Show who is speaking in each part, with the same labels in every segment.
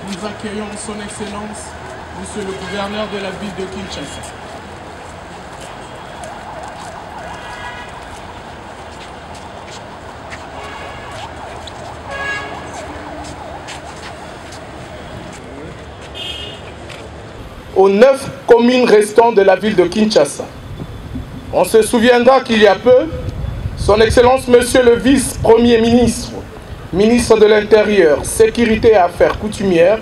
Speaker 1: Nous accueillons son Excellence, Monsieur le gouverneur de la ville de Kinshasa.
Speaker 2: Aux 9 communes restantes de la ville de Kinshasa. On se souviendra qu'il y a peu, son Excellence Monsieur le vice-premier ministre, ministre de l'Intérieur, Sécurité et Affaires coutumières,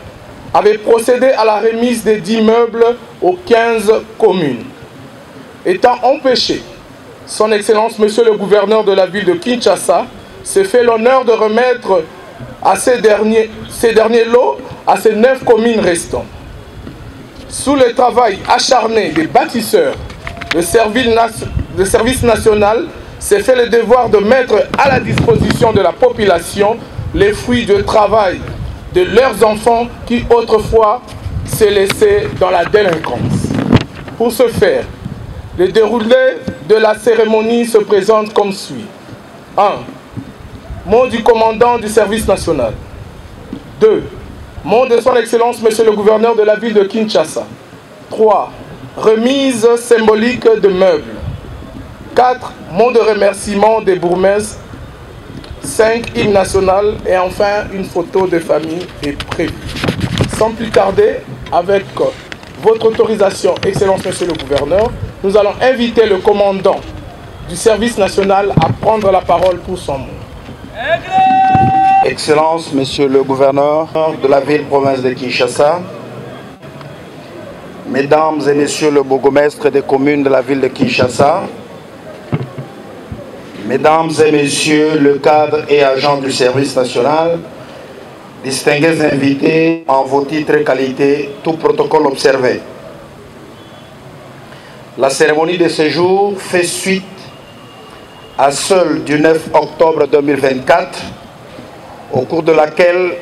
Speaker 2: avait procédé à la remise des 10 meubles aux 15 communes. Étant empêché, son Excellence Monsieur le gouverneur de la ville de Kinshasa s'est fait l'honneur de remettre à ces derniers lots à ces 9 communes restantes. Sous le travail acharné des bâtisseurs, le service national s'est fait le devoir de mettre à la disposition de la population les fruits du travail de leurs enfants qui autrefois s'est laissé dans la délinquance. Pour ce faire, le déroulé de la cérémonie se présente comme suit. 1. Mot du commandant du service national. 2. Mot de son Excellence Monsieur le gouverneur de la ville de Kinshasa. 3. Remise symbolique de meubles. 4. Mot de remerciement des bourgmestres. 5. Hymne national. Et enfin, une photo de famille est prévue. Sans plus tarder, avec votre autorisation, Excellence Monsieur le gouverneur, nous allons inviter le commandant du service national à prendre la parole pour son mot.
Speaker 3: Excellences, Monsieur le gouverneur de la ville-province de Kinshasa, Mesdames et Messieurs le bourgmestre des communes de la ville de Kinshasa, Mesdames et Messieurs le cadre et agent du service national, distingués invités en vos titres et qualités, tout protocole observé. La cérémonie de séjour fait suite à celle du 9 octobre 2024, au cours de laquelle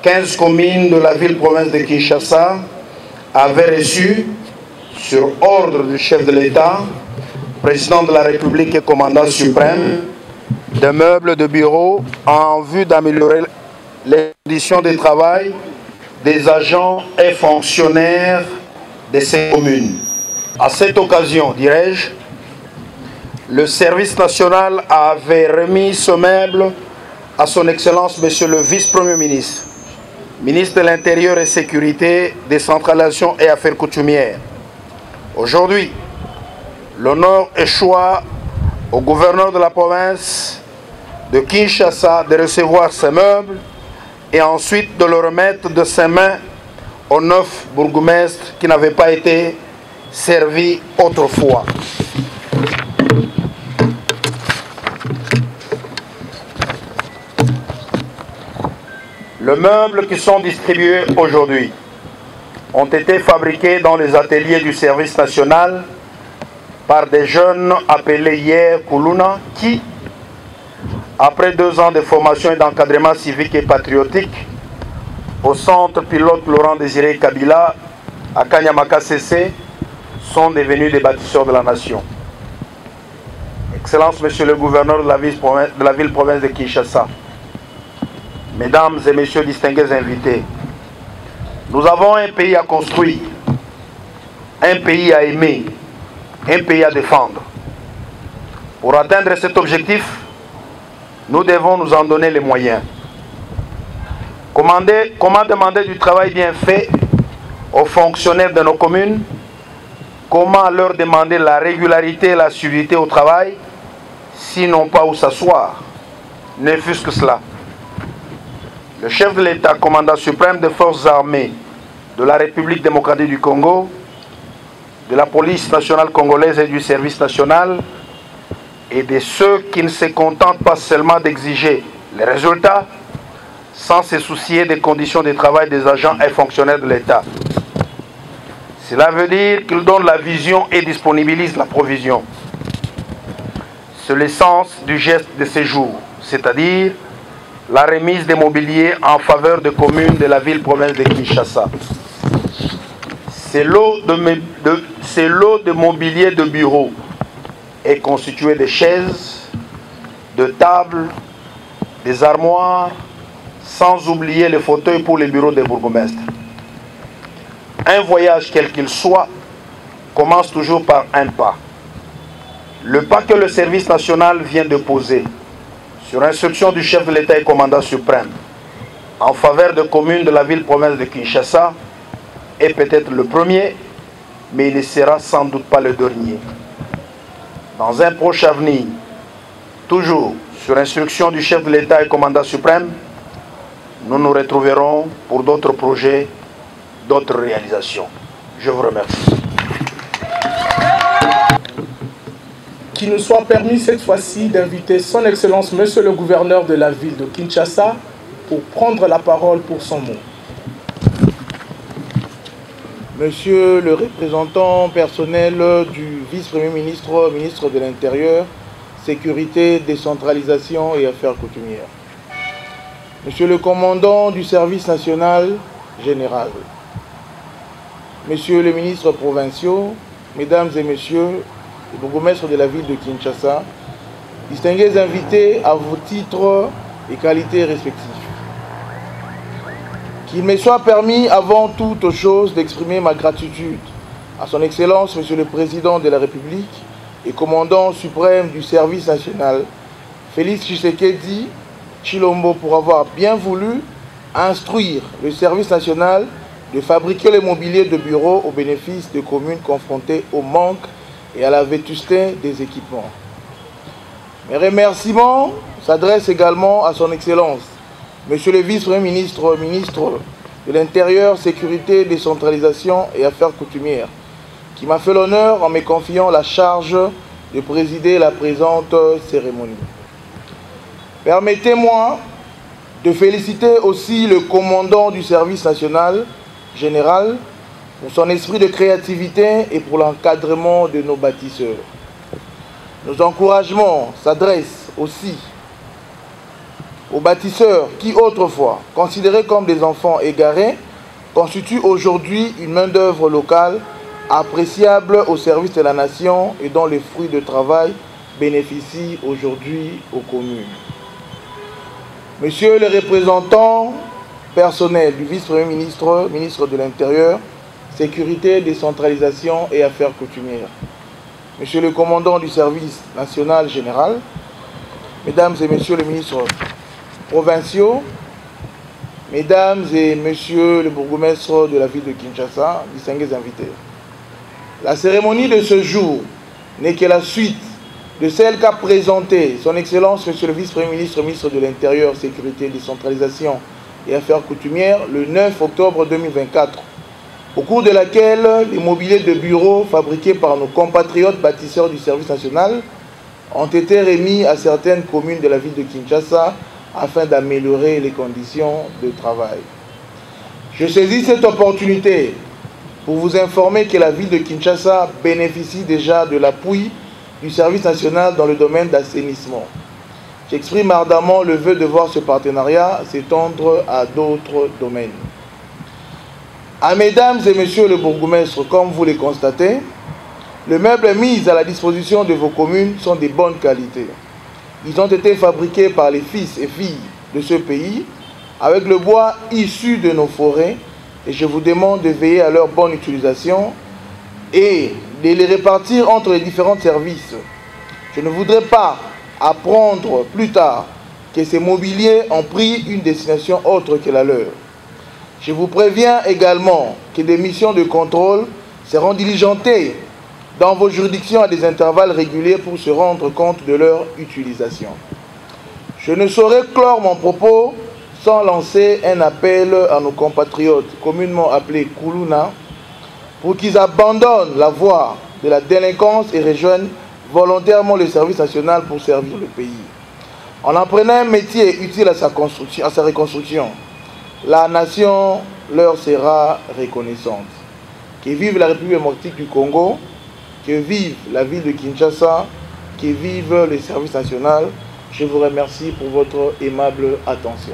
Speaker 3: 15 communes de la ville-province de Kinshasa avaient reçu, sur ordre du chef de l'État, président de la République et commandant suprême, des meubles de bureau en vue d'améliorer les conditions de travail des agents et fonctionnaires de ces communes. À cette occasion, dirais-je, le service national avait remis ce meuble à son Excellence Monsieur le Vice-Premier ministre, ministre de l'Intérieur et Sécurité, Décentralisation et Affaires coutumières. Aujourd'hui, l'honneur échoit au gouverneur de la province de Kinshasa de recevoir ces meubles et ensuite de le remettre de ses mains aux 9 bourgmestres qui n'avaient pas été servis autrefois. Les meubles qui sont distribués aujourd'hui ont été fabriqués dans les ateliers du service national par des jeunes appelés hier Kuluna qui, après 2 ans de formation et d'encadrement civique et patriotique au centre pilote Laurent Désiré Kabila à Kanyamaka CC, sont devenus des bâtisseurs de la nation. Excellence, Monsieur le gouverneur de la ville-province de Kinshasa, Mesdames et Messieurs distingués invités, nous avons un pays à construire, un pays à aimer, un pays à défendre. Pour atteindre cet objectif, nous devons nous en donner les moyens. Comment demander du travail bien fait aux fonctionnaires de nos communes? Comment leur demander la régularité et l'assiduité au travail s'ils n'ont pas où s'asseoir? Ne fût-ce que cela. Le chef de l'État, commandant suprême des forces armées de la République démocratique du Congo, de la police nationale congolaise et du service national, et de ceux qui ne se contentent pas seulement d'exiger les résultats, sans se soucier des conditions de travail des agents et fonctionnaires de l'État. Cela veut dire qu'ils donnent la vision et disponibilisent la provision. C'est l'essence du geste de séjour, c'est-à-dire la remise des mobiliers en faveur des communes de la ville-province de Kinshasa. Ce lot de mobilier de bureau est constitué de chaises, de tables, des armoires, sans oublier les fauteuils pour les bureaux des bourgmestres. Un voyage quel qu'il soit commence toujours par un pas. Le pas que le service national vient de poser, sur instruction du chef de l'État et commandant suprême, en faveur des communes de la ville-province de Kinshasa, est peut-être le premier, mais il ne sera sans doute pas le dernier. Dans un proche avenir, toujours sur instruction du chef de l'État et commandant suprême, nous nous retrouverons pour d'autres projets, d'autres réalisations. Je vous remercie.
Speaker 2: Qu'il nous soit permis cette fois-ci d'inviter son Excellence Monsieur le gouverneur de la ville de Kinshasa pour prendre la parole pour son mot.
Speaker 4: Monsieur le représentant personnel du vice-premier ministre, ministre de l'Intérieur, Sécurité, Décentralisation et Affaires coutumières. Monsieur le commandant du service national général. Messieurs les ministres provinciaux, Mesdames et Messieurs les bourgmestres de la ville de Kinshasa, distingués invités à vos titres et qualités respectifs. Qu'il me soit permis avant toute chose d'exprimer ma gratitude à son Excellence Monsieur le Président de la République et commandant suprême du service national, Félix Tshisekedi Tshilombo, pour avoir bien voulu instruire le service national de fabriquer le mobilier de bureau au bénéfice des communes confrontées au manque et à la vétusté des équipements. Mes remerciements s'adressent également à son Excellence, Monsieur le vice-premier ministre, ministre de l'Intérieur, Sécurité, Décentralisation et Affaires coutumières, qui m'a fait l'honneur en me confiant la charge de présider la présente cérémonie. Permettez-moi de féliciter aussi le commandant du service national général pour son esprit de créativité et pour l'encadrement de nos bâtisseurs. Nos encouragements s'adressent aussi aux bâtisseurs qui, autrefois, considérés comme des enfants égarés, constituent aujourd'hui une main-d'œuvre locale appréciable au service de la nation et dont les fruits de travail bénéficient aujourd'hui aux communes. Monsieur le représentant personnel du vice-premier ministre, ministre de l'Intérieur, Sécurité, Décentralisation et Affaires coutumières, Monsieur le commandant du service national général, Mesdames et Messieurs les ministres provinciaux, Mesdames et Messieurs le bourgmestre de la ville de Kinshasa, distingués invités. La cérémonie de ce jour n'est que la suite de celle qu'a présentée son Excellence Monsieur le vice-premier ministre, ministre de l'Intérieur, Sécurité, Décentralisation et Affaires coutumières le 9 octobre 2024, au cours de laquelle les mobiliers de bureaux fabriqués par nos compatriotes bâtisseurs du service national ont été remis à certaines communes de la ville de Kinshasa afin d'améliorer les conditions de travail. Je saisis cette opportunité pour vous informer que la ville de Kinshasa bénéficie déjà de l'appui du service national dans le domaine d'assainissement. J'exprime ardemment le vœu de voir ce partenariat s'étendre à d'autres domaines. À Mesdames et Messieurs le bourgmestre, comme vous les constatez, les meubles mis à la disposition de vos communes sont de bonne qualité. Ils ont été fabriqués par les fils et filles de ce pays avec le bois issu de nos forêts et je vous demande de veiller à leur bonne utilisation et de les répartir entre les différents services. Je ne voudrais pas apprendre plus tard que ces mobiliers ont pris une destination autre que la leur. Je vous préviens également que des missions de contrôle seront diligentées dans vos juridictions à des intervalles réguliers pour se rendre compte de leur utilisation. Je ne saurais clore mon propos sans lancer un appel à nos compatriotes, communément appelés Koulouna, pour qu'ils abandonnent la voie de la délinquance et rejoignent volontairement le service national pour servir le pays. En apprenant un métier utile à sa reconstruction, la nation leur sera reconnaissante. Que vive la République démocratique du Congo, que vive la ville de Kinshasa, que vive le service national. Je vous remercie pour votre aimable attention.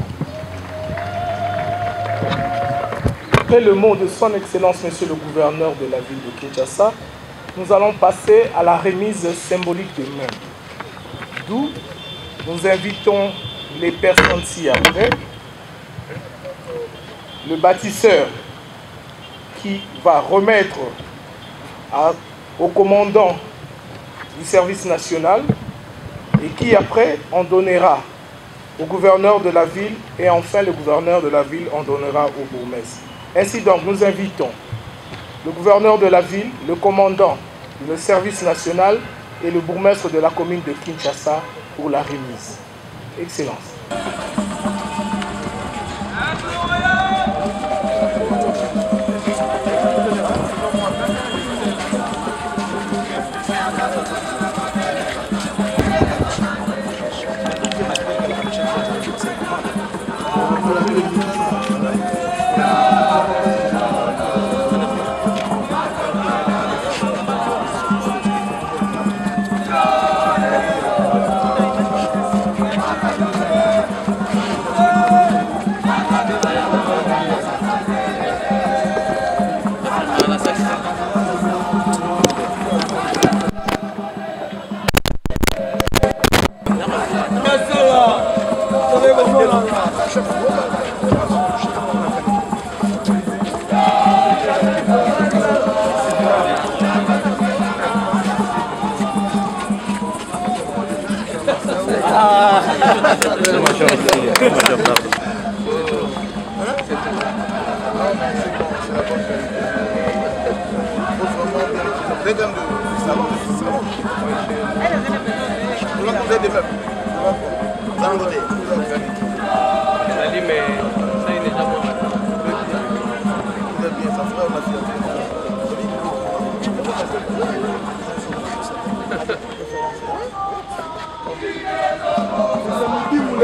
Speaker 2: Après le mot de son Excellence, Monsieur le gouverneur de la ville de Kinshasa, nous allons passer à la remise symbolique des mains. D'où nous invitons les personnes ci-après. Le bâtisseur qui va remettre au commandant du service national et qui après en donnera au gouverneur de la ville et enfin le gouverneur de la ville en donnera au bourgmestre. Ainsi donc nous invitons le gouverneur de la ville, le commandant du service national et le bourgmestre de la commune de Kinshasa pour la remise. Excellence.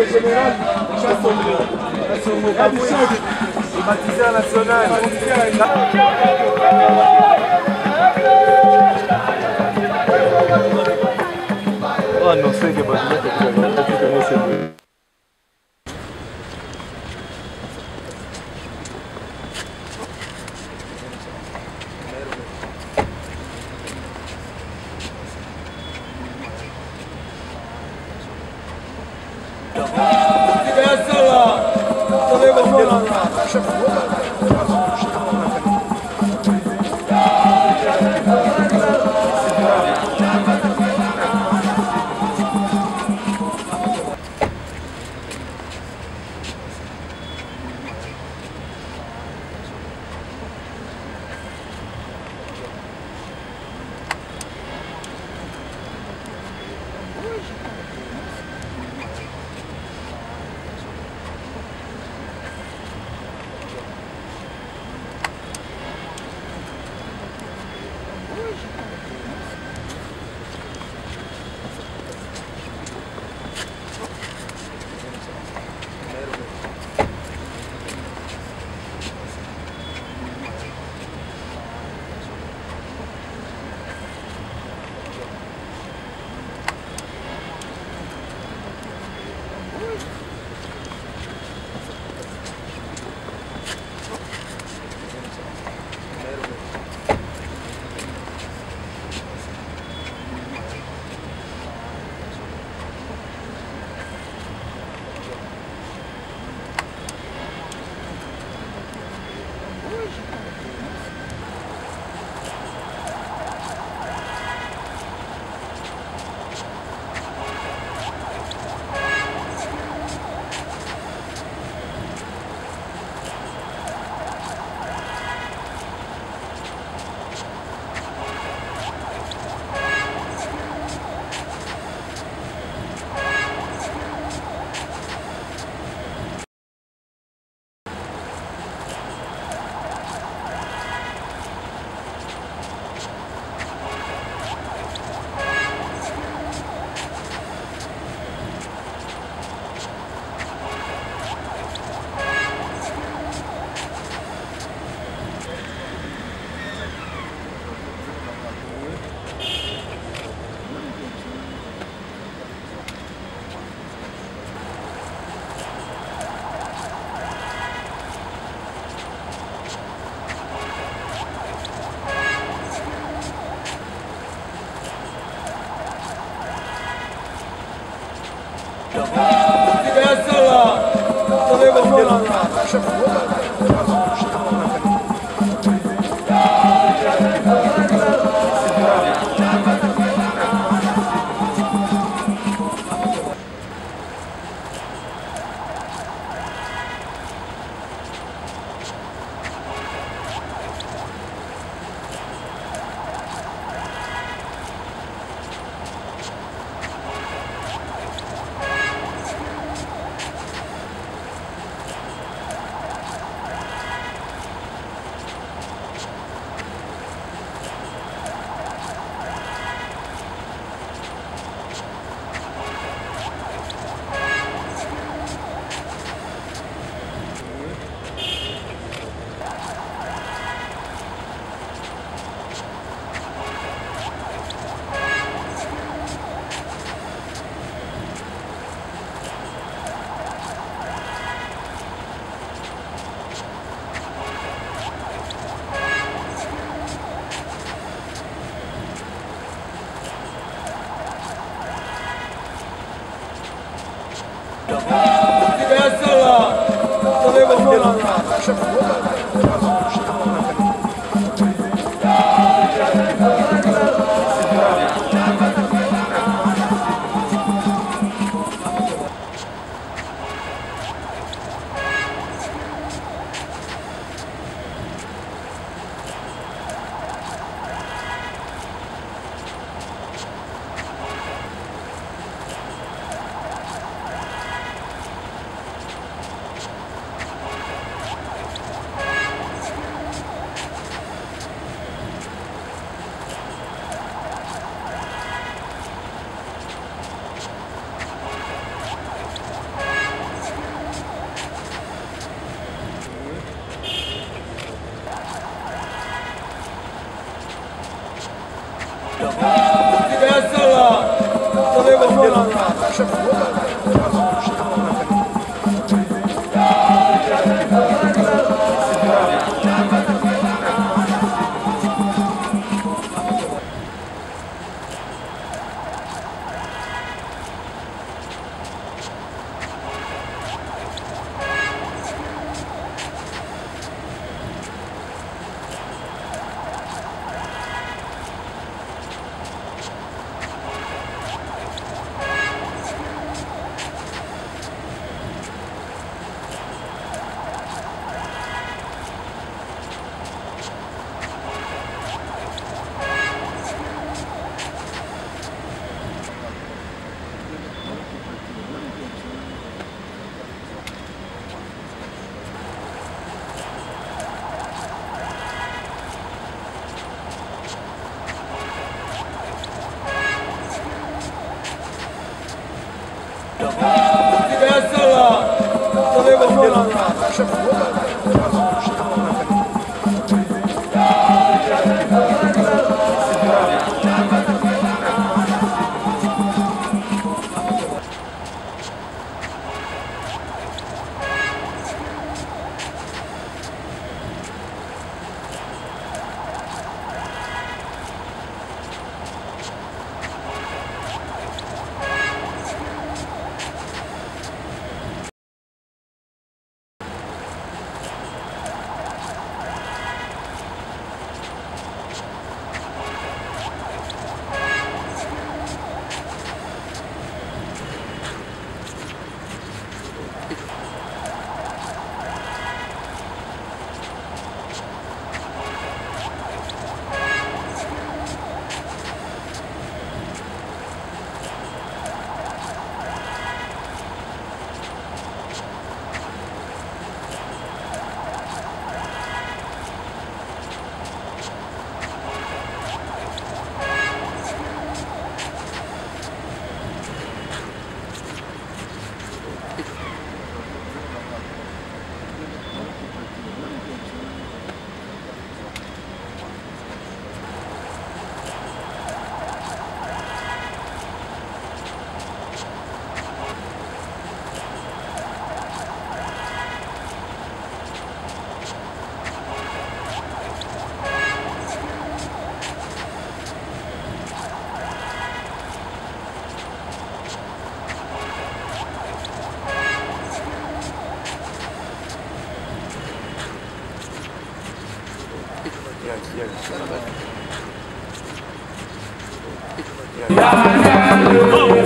Speaker 5: général. Baptisé national. Oh non, c'est que
Speaker 6: Yeah.